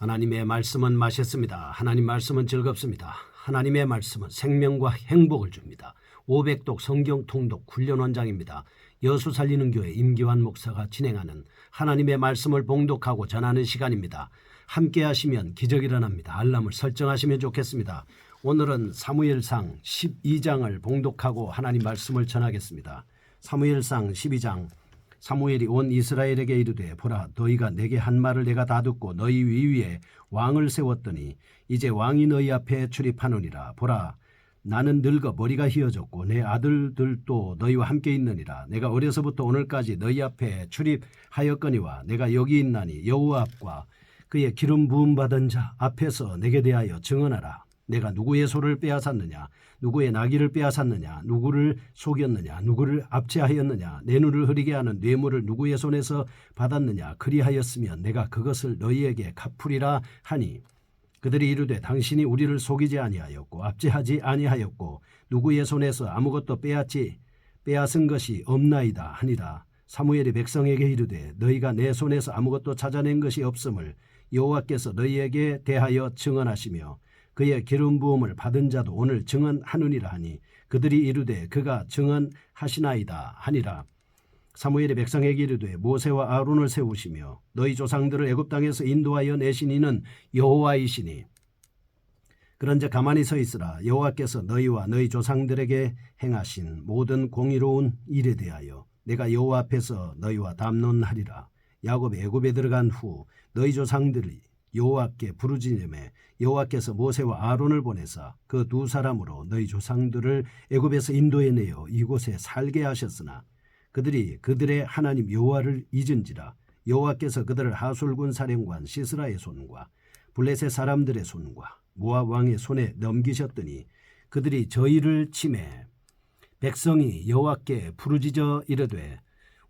하나님의 말씀은 맛있습니다. 하나님 말씀은 즐겁습니다. 하나님의 말씀은 생명과 행복을 줍니다. 500독 성경 통독 훈련 원장입니다. 여수 살리는 교회 임기환 목사가 진행하는 하나님의 말씀을 봉독하고 전하는 시간입니다. 함께 하시면 기적이 일어납니다. 알람을 설정하시면 좋겠습니다. 오늘은 사무엘상 12장을 봉독하고 하나님 말씀을 전하겠습니다. 사무엘상 12장. 사무엘이 온 이스라엘에게 이르되 보라 너희가 내게 한 말을 내가 다 듣고 너희 위위에 왕을 세웠더니 이제 왕이 너희 앞에 출입하느니라. 보라 나는 늙어 머리가 휘어졌고 내 아들들도 너희와 함께 있느니라. 내가 어려서부터 오늘까지 너희 앞에 출입하였거니와 내가 여기 있나니 여호와 앞과 그의 기름 부음 받은 자 앞에서 내게 대하여 증언하라. 내가 누구의 소를 빼앗았느냐, 누구의 나귀를 빼앗았느냐, 누구를 속였느냐, 누구를 압제하였느냐, 내 눈을 흐리게 하는 뇌물을 누구의 손에서 받았느냐. 그리하였으면 내가 그것을 너희에게 갚으리라 하니 그들이 이르되 당신이 우리를 속이지 아니하였고 압제하지 아니하였고 누구의 손에서 아무것도 빼앗은 것이 없나이다 하니라. 사무엘이 백성에게 이르되 너희가 내 손에서 아무것도 찾아낸 것이 없음을 여호와께서 너희에게 대하여 증언하시며 그의 기름 부음을 받은 자도 오늘 증언하느니라 하니 그들이 이르되 그가 증언하시나이다 하니라. 사무엘이 백성에게 이르되 모세와 아론을 세우시며 너희 조상들을 애굽 땅에서 인도하여 내신 이는 여호와이시니 그런즉 가만히 서 있으라. 여호와께서 너희와 너희 조상들에게 행하신 모든 공의로운 일에 대하여 내가 여호와 앞에서 너희와 담론하리라. 야곱이 애굽에 들어간 후 너희 조상들이 여호와께 부르짖음에 여호와께서 모세와 아론을 보내사 그 두 사람으로 너희 조상들을 애굽에서 인도해내어 이곳에 살게 하셨으나 그들이 그들의 하나님 여호와를 잊은지라. 여호와께서 그들을 하술군 사령관 시스라의 손과 블레셋 사람들의 손과 모압 왕의 손에 넘기셨더니 그들이 저희를 치매 백성이 여호와께 부르짖어 이르되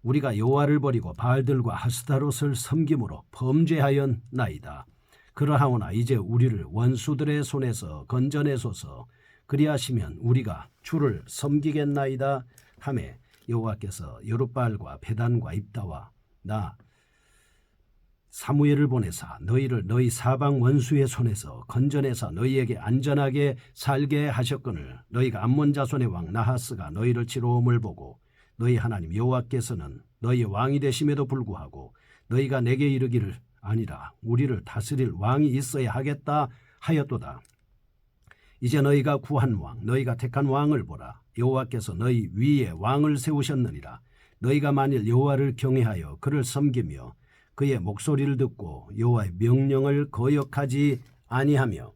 우리가 여호와를 버리고 바알들과 아스타롯을 섬김으로 범죄하였나이다. 그러하오나 이제 우리를 원수들의 손에서 건져내소서. 그리하시면 우리가 주를 섬기겠나이다 하매 여호와께서 여룻바알과 베단과 입다와 나 사무엘을 보내사 너희를 너희 사방 원수의 손에서 건져내사 너희에게 안전하게 살게 하셨거늘 너희가 암몬 자손의 왕 나하스가 너희를 치러 옴을 보고 너희 하나님 여호와께서는 너희 왕이 되심에도 불구하고 너희가 내게 이르기를 아니라 우리를 다스릴 왕이 있어야 하겠다 하였도다. 이제 너희가 구한 왕 너희가 택한 왕을 보라. 여호와께서 너희 위에 왕을 세우셨느니라. 너희가 만일 여호와를 경외하여 그를 섬기며 그의 목소리를 듣고 여호와의 명령을 거역하지 아니하며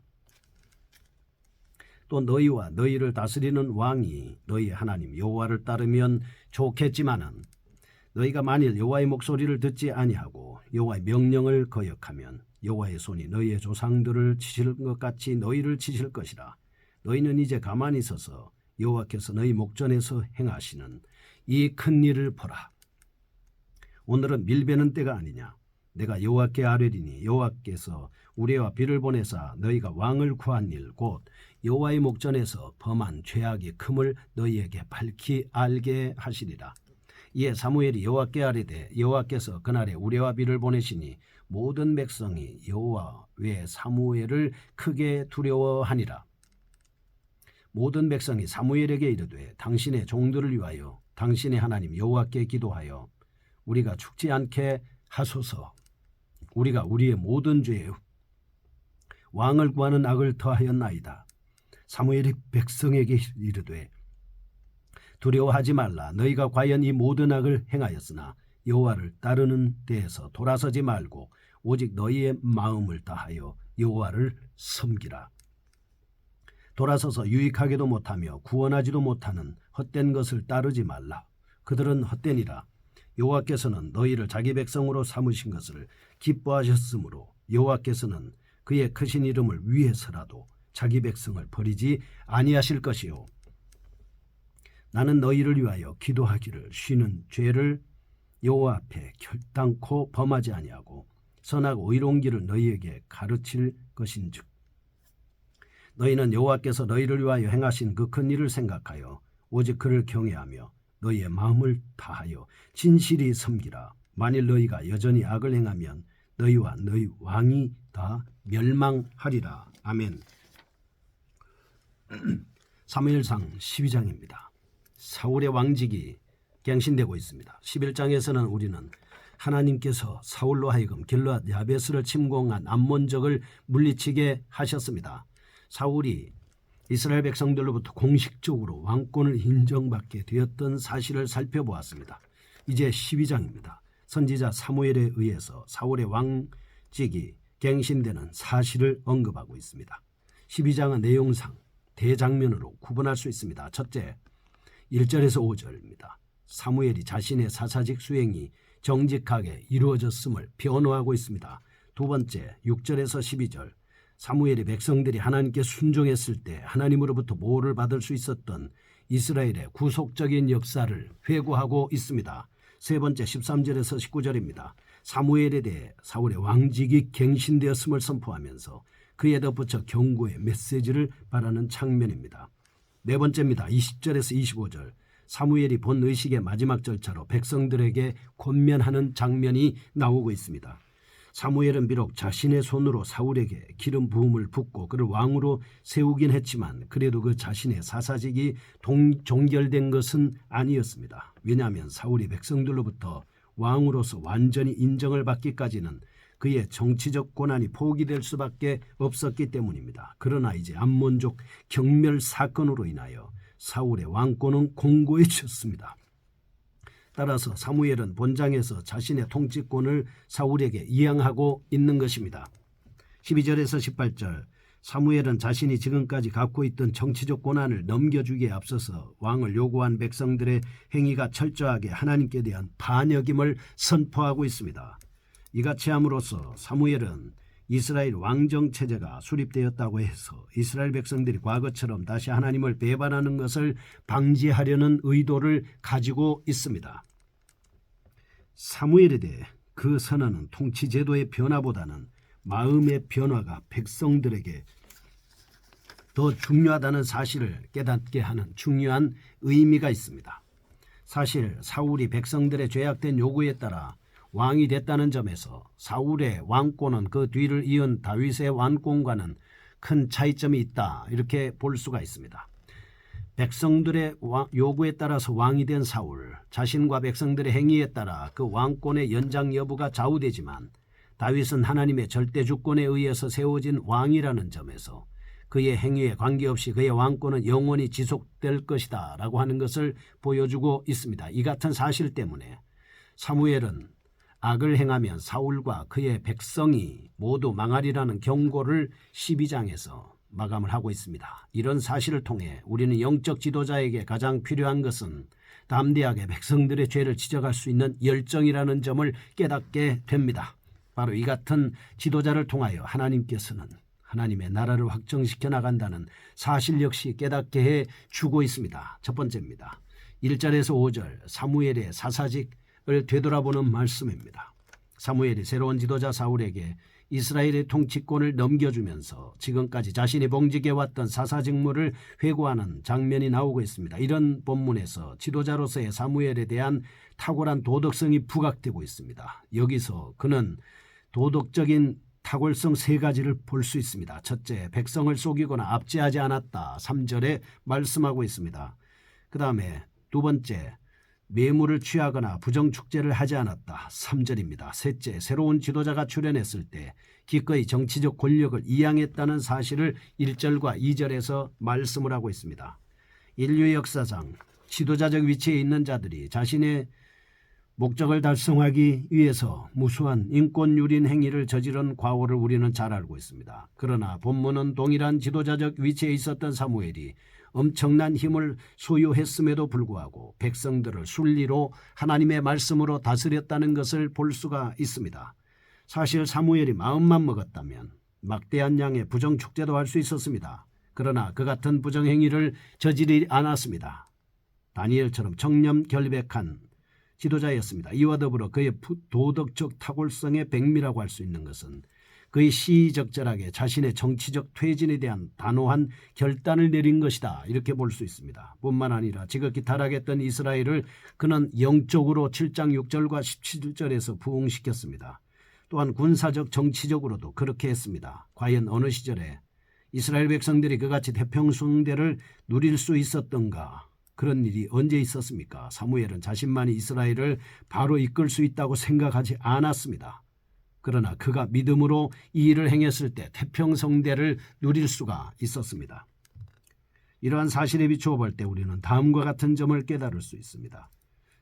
또 너희와 너희를 다스리는 왕이 너희 하나님 여호와를 따르면 좋겠지만은 너희가 만일 여호와의 목소리를 듣지 아니하고 여호와의 명령을 거역하면 여호와의 손이 너희의 조상들을 치실 것 같이 너희를 치실 것이라. 너희는 이제 가만히 서서 여호와께서 너희 목전에서 행하시는 이 큰 일을 보라. 오늘은 밀베는 때가 아니냐. 내가 여호와께 아뢰리니 여호와께서 우레와 비를 보내사 너희가 왕을 구한 일 곧 여호와의 목전에서 범한 죄악이 큼을 너희에게 밝히 알게 하시리라. 이에 사무엘이 여호와께 아뢰되 여호와께서 그날에 우레와 비를 보내시니 모든 백성이 여호와 외 사무엘을 크게 두려워하니라. 모든 백성이 사무엘에게 이르되 당신의 종들을 위하여 당신의 하나님 여호와께 기도하여 우리가 죽지 않게 하소서. 우리가 우리의 모든 죄에 왕을 구하는 악을 더하였나이다. 사무엘이 백성에게 이르되 두려워하지 말라. 너희가 과연 이 모든 악을 행하였으나 여호와를 따르는 데에서 돌아서지 말고 오직 너희의 마음을 다하여 여호와를 섬기라. 돌아서서 유익하게도 못하며 구원하지도 못하는 헛된 것을 따르지 말라. 그들은 헛되니라. 여호와께서는 너희를 자기 백성으로 삼으신 것을 기뻐하셨으므로 여호와께서는 그의 크신 이름을 위해서라도 자기 백성을 버리지 아니하실 것이요. 나는 너희를 위하여 기도하기를 쉬는 죄를 여호와 앞에 결단코 범하지 아니하고 선하고 의로운 길을 너희에게 가르칠 것인즉 너희는 여호와께서 너희를 위하여 행하신 그 큰 일을 생각하여 오직 그를 경외하며 너희의 마음을 다하여 진실이 섬기라. 만일 너희가 여전히 악을 행하면 너희와 너희 왕이 다 멸망하리라. 아멘. 사무엘상 12장입니다. 사울의 왕직이 갱신되고 있습니다. 11장에서는 우리는 하나님께서 사울로 하여금 길르앗 야베스를 침공한 암몬족을 물리치게 하셨습니다. 사울이 이스라엘 백성들로부터 공식적으로 왕권을 인정받게 되었던 사실을 살펴보았습니다. 이제 12장입니다. 선지자 사무엘에 의해서 사울의 왕직이 갱신되는 사실을 언급하고 있습니다. 12장은 내용상 대장면으로 구분할 수 있습니다. 첫째, 1절에서 5절입니다. 사무엘이 자신의 사사직 수행이 정직하게 이루어졌음을 변호하고 있습니다. 두 번째, 6절에서 12절, 사무엘이 백성들이 하나님께 순종했을 때 하나님으로부터 보호를 받을 수 있었던 이스라엘의 구속적인 역사를 회고하고 있습니다. 세 번째, 13절에서 19절입니다. 사무엘에 대해 사울의 왕직이 갱신되었음을 선포하면서 그에 덧붙여 경고의 메시지를 바라는 장면입니다. 네 번째입니다. 20절에서 25절, 사무엘이 본 의식의 마지막 절차로 백성들에게 권면하는 장면이 나오고 있습니다. 사무엘은 비록 자신의 손으로 사울에게 기름 부음을 붓고 그를 왕으로 세우긴 했지만 그래도 그 자신의 사사직이 종결된 것은 아니었습니다. 왜냐하면 사울이 백성들로부터 왕으로서 완전히 인정을 받기까지는 그의 정치적 권한이 포기될 수밖에 없었기 때문입니다. 그러나 이제 암몬족 경멸 사건으로 인하여 사울의 왕권은 공고해졌습니다. 따라서 사무엘은 본장에서 자신의 통치권을 사울에게 이양하고 있는 것입니다. 12절에서 18절, 사무엘은 자신이 지금까지 갖고 있던 정치적 권한을 넘겨주기에 앞서서 왕을 요구한 백성들의 행위가 철저하게 하나님께 대한 반역임을 선포하고 있습니다. 이같이 함으로써 사무엘은 이스라엘 왕정 체제가 수립되었다고 해서 이스라엘 백성들이 과거처럼 다시 하나님을 배반하는 것을 방지하려는 의도를 가지고 있습니다. 사무엘에 대해 그 선언은 통치 제도의 변화보다는 마음의 변화가 백성들에게 더 중요하다는 사실을 깨닫게 하는 중요한 의미가 있습니다. 사실 사울이 백성들의 죄악된 요구에 따라 왕이 됐다는 점에서 사울의 왕권은 그 뒤를 이은 다윗의 왕권과는 큰 차이점이 있다, 이렇게 볼 수가 있습니다. 백성들의 요구에 따라서 왕이 된 사울, 자신과 백성들의 행위에 따라 그 왕권의 연장 여부가 좌우되지만 다윗은 하나님의 절대 주권에 의해서 세워진 왕이라는 점에서 그의 행위에 관계없이 그의 왕권은 영원히 지속될 것이다 라고 하는 것을 보여주고 있습니다. 이 같은 사실 때문에 사무엘은 악을 행하면 사울과 그의 백성이 모두 망하리라는 경고를 12장에서 마감을 하고 있습니다. 이런 사실을 통해 우리는 영적 지도자에게 가장 필요한 것은 담대하게 백성들의 죄를 지적할 수 있는 열정이라는 점을 깨닫게 됩니다. 바로 이 같은 지도자를 통하여 하나님께서는 하나님의 나라를 확정시켜 나간다는 사실 역시 깨닫게 해 주고 있습니다. 첫 번째입니다. 1절에서 5절, 사무엘의 사사직을 되돌아보는 말씀입니다. 사무엘이 새로운 지도자 사울에게 이스라엘의 통치권을 넘겨주면서 지금까지 자신이 봉직해왔던 사사직무를 회고하는 장면이 나오고 있습니다. 이런 본문에서 지도자로서의 사무엘에 대한 탁월한 도덕성이 부각되고 있습니다. 여기서 그는 도덕적인 탁월성 세 가지를 볼 수 있습니다. 첫째, 백성을 속이거나 압제하지 않았다. 3절에 말씀하고 있습니다. 그 다음에 두 번째, 뇌물을 취하거나 부정축제를 하지 않았다. 3절입니다. 셋째, 새로운 지도자가 출연했을 때 기꺼이 정치적 권력을 이양했다는 사실을 1절과 2절에서 말씀을 하고 있습니다. 인류의 역사상 지도자적 위치에 있는 자들이 자신의 목적을 달성하기 위해서 무수한 인권유린 행위를 저지른 과오를 우리는 잘 알고 있습니다. 그러나 본문은 동일한 지도자적 위치에 있었던 사무엘이 엄청난 힘을 소유했음에도 불구하고 백성들을 순리로 하나님의 말씀으로 다스렸다는 것을 볼 수가 있습니다. 사실 사무엘이 마음만 먹었다면 막대한 양의 부정축제도 할 수 있었습니다. 그러나 그 같은 부정행위를 저지르지 않았습니다. 다니엘처럼 청렴결백한 지도자였습니다. 이와 더불어 그의 도덕적 탁월성의 백미라고 할 수 있는 것은 그의 시의적절하게 자신의 정치적 퇴진에 대한 단호한 결단을 내린 것이다, 이렇게 볼 수 있습니다. 뿐만 아니라 지극히 타락했던 이스라엘을 그는 영적으로 7장 6절과 17절에서 부흥시켰습니다. 또한 군사적 정치적으로도 그렇게 했습니다. 과연 어느 시절에 이스라엘 백성들이 그같이 태평성대를 누릴 수 있었던가? 그런 일이 언제 있었습니까? 사무엘은 자신만이 이스라엘을 바로 이끌 수 있다고 생각하지 않았습니다. 그러나 그가 믿음으로 이 일을 행했을 때 태평성대를 누릴 수가 있었습니다. 이러한 사실에 비추어 볼 때 우리는 다음과 같은 점을 깨달을 수 있습니다.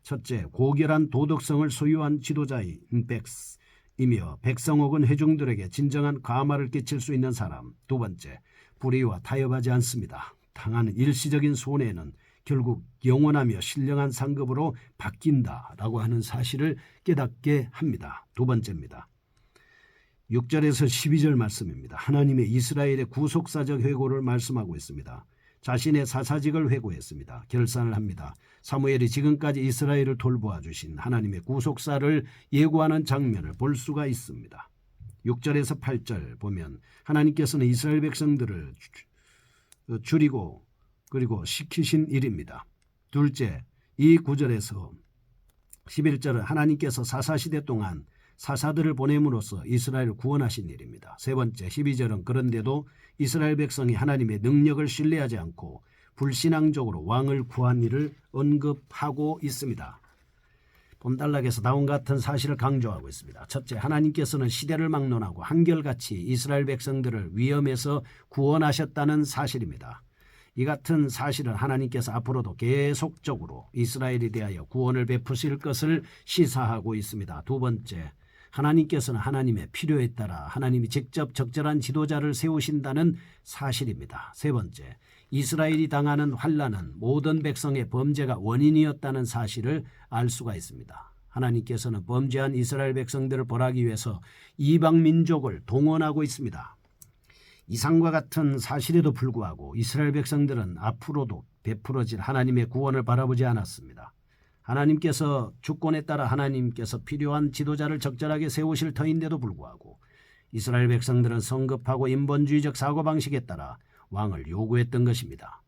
첫째, 고결한 도덕성을 소유한 지도자인 백이며 백성 혹은 회중들에게 진정한 감화를 끼칠 수 있는 사람. 두 번째, 불의와 타협하지 않습니다. 당하는 일시적인 손해는 결국 영원하며 신령한 상급으로 바뀐다라고 하는 사실을 깨닫게 합니다. 두 번째입니다. 6절에서 12절 말씀입니다. 하나님의 이스라엘의 구속사적 회고를 말씀하고 있습니다. 자신의 사사직을 회고했습니다. 결산을 합니다. 사무엘이 지금까지 이스라엘을 돌보아 주신 하나님의 구속사를 예고하는 장면을 볼 수가 있습니다. 6절에서 8절 보면 하나님께서는 이스라엘 백성들을 줄이고 그리고 시키신 일입니다. 둘째, 이 9절에서 11절은 하나님께서 사사시대 동안 사사들을 보냄으로써 이스라엘을 구원하신 일입니다. 세 번째, 12절은 그런데도 이스라엘 백성이 하나님의 능력을 신뢰하지 않고 불신앙적으로 왕을 구한 일을 언급하고 있습니다. 본단락에서 다음과 같은 사실을 강조하고 있습니다. 첫째, 하나님께서는 시대를 막론하고 한결같이 이스라엘 백성들을 위험에서 구원하셨다는 사실입니다. 이 같은 사실은 하나님께서 앞으로도 계속적으로 이스라엘에 대하여 구원을 베푸실 것을 시사하고 있습니다. 두 번째, 하나님께서는 하나님의 필요에 따라 하나님이 직접 적절한 지도자를 세우신다는 사실입니다. 세 번째, 이스라엘이 당하는 환난은 모든 백성의 범죄가 원인이었다는 사실을 알 수가 있습니다. 하나님께서는 범죄한 이스라엘 백성들을 벌하기 위해서 이방 민족을 동원하고 있습니다. 이상과 같은 사실에도 불구하고 이스라엘 백성들은 앞으로도 베풀어질 하나님의 구원을 바라보지 않았습니다. 하나님께서 주권에 따라 하나님께서 필요한 지도자를 적절하게 세우실 터인데도 불구하고 이스라엘 백성들은 성급하고 인본주의적 사고방식에 따라 왕을 요구했던 것입니다.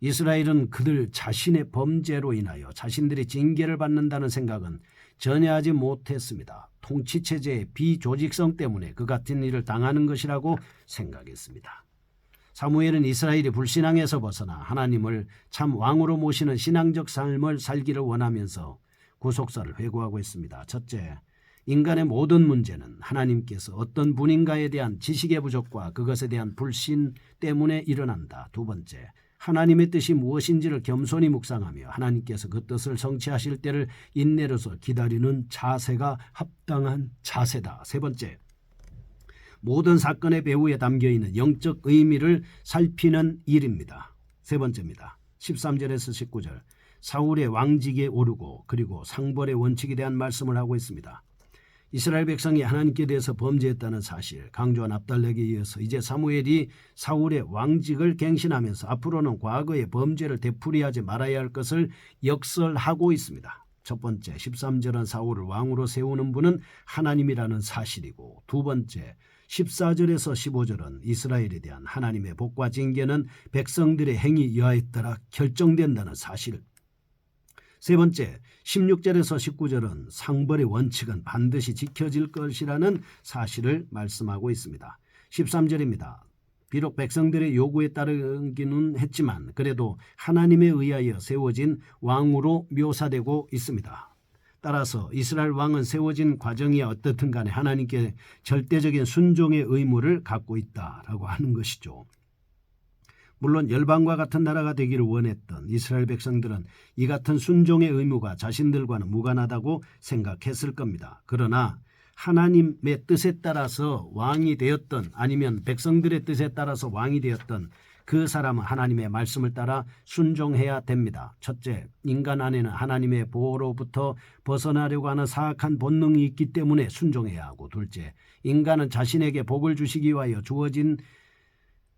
이스라엘은 그들 자신의 범죄로 인하여 자신들이 징계를 받는다는 생각은 전혀 하지 못했습니다. 통치체제의 비조직성 때문에 그 같은 일을 당하는 것이라고 생각했습니다. 사무엘은 이스라엘이 불신앙에서 벗어나 하나님을 참 왕으로 모시는 신앙적 삶을 살기를 원하면서 구속사를 회고하고 있습니다. 첫째, 인간의 모든 문제는 하나님께서 어떤 분인가에 대한 지식의 부족과 그것에 대한 불신 때문에 일어난다. 두 번째, 하나님의 뜻이 무엇인지를 겸손히 묵상하며 하나님께서 그 뜻을 성취하실 때를 인내로서 기다리는 자세가 합당한 자세다. 세 번째, 모든 사건의 배후에 담겨있는 영적 의미를 살피는 일입니다. 세 번째입니다. 13절에서 19절, 사울의 왕직에 오르고 그리고 상벌의 원칙에 대한 말씀을 하고 있습니다. 이스라엘 백성이 하나님께 대해서 범죄했다는 사실, 강조한 압달렉에 이어서 이제 사무엘이 사울의 왕직을 갱신하면서 앞으로는 과거의 범죄를 되풀이하지 말아야 할 것을 역설하고 있습니다. 첫 번째, 13절은 사울을 왕으로 세우는 분은 하나님이라는 사실이고, 두 번째, 14절에서 15절은 이스라엘에 대한 하나님의 복과 징계는 백성들의 행위 여하에 따라 결정된다는 사실. 세 번째, 16절에서 19절은 상벌의 원칙은 반드시 지켜질 것이라는 사실을 말씀하고 있습니다. 13절입니다. 비록 백성들의 요구에 따르기는 했지만 그래도 하나님에 의하여 세워진 왕으로 묘사되고 있습니다. 따라서 이스라엘 왕은 세워진 과정이 어떻든 간에 하나님께 절대적인 순종의 의무를 갖고 있다라고 하는 것이죠. 물론 열방과 같은 나라가 되기를 원했던 이스라엘 백성들은 이 같은 순종의 의무가 자신들과는 무관하다고 생각했을 겁니다. 그러나 하나님의 뜻에 따라서 왕이 되었던 아니면 백성들의 뜻에 따라서 왕이 되었던 그 사람은 하나님의 말씀을 따라 순종해야 됩니다. 첫째, 인간 안에는 하나님의 보호로부터 벗어나려고 하는 사악한 본능이 있기 때문에 순종해야 하고, 둘째, 인간은 자신에게 복을 주시기 위하여 주어진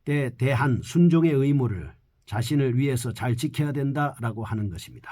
때 대한 순종의 의무를 자신을 위해서 잘 지켜야 된다라고 하는 것입니다.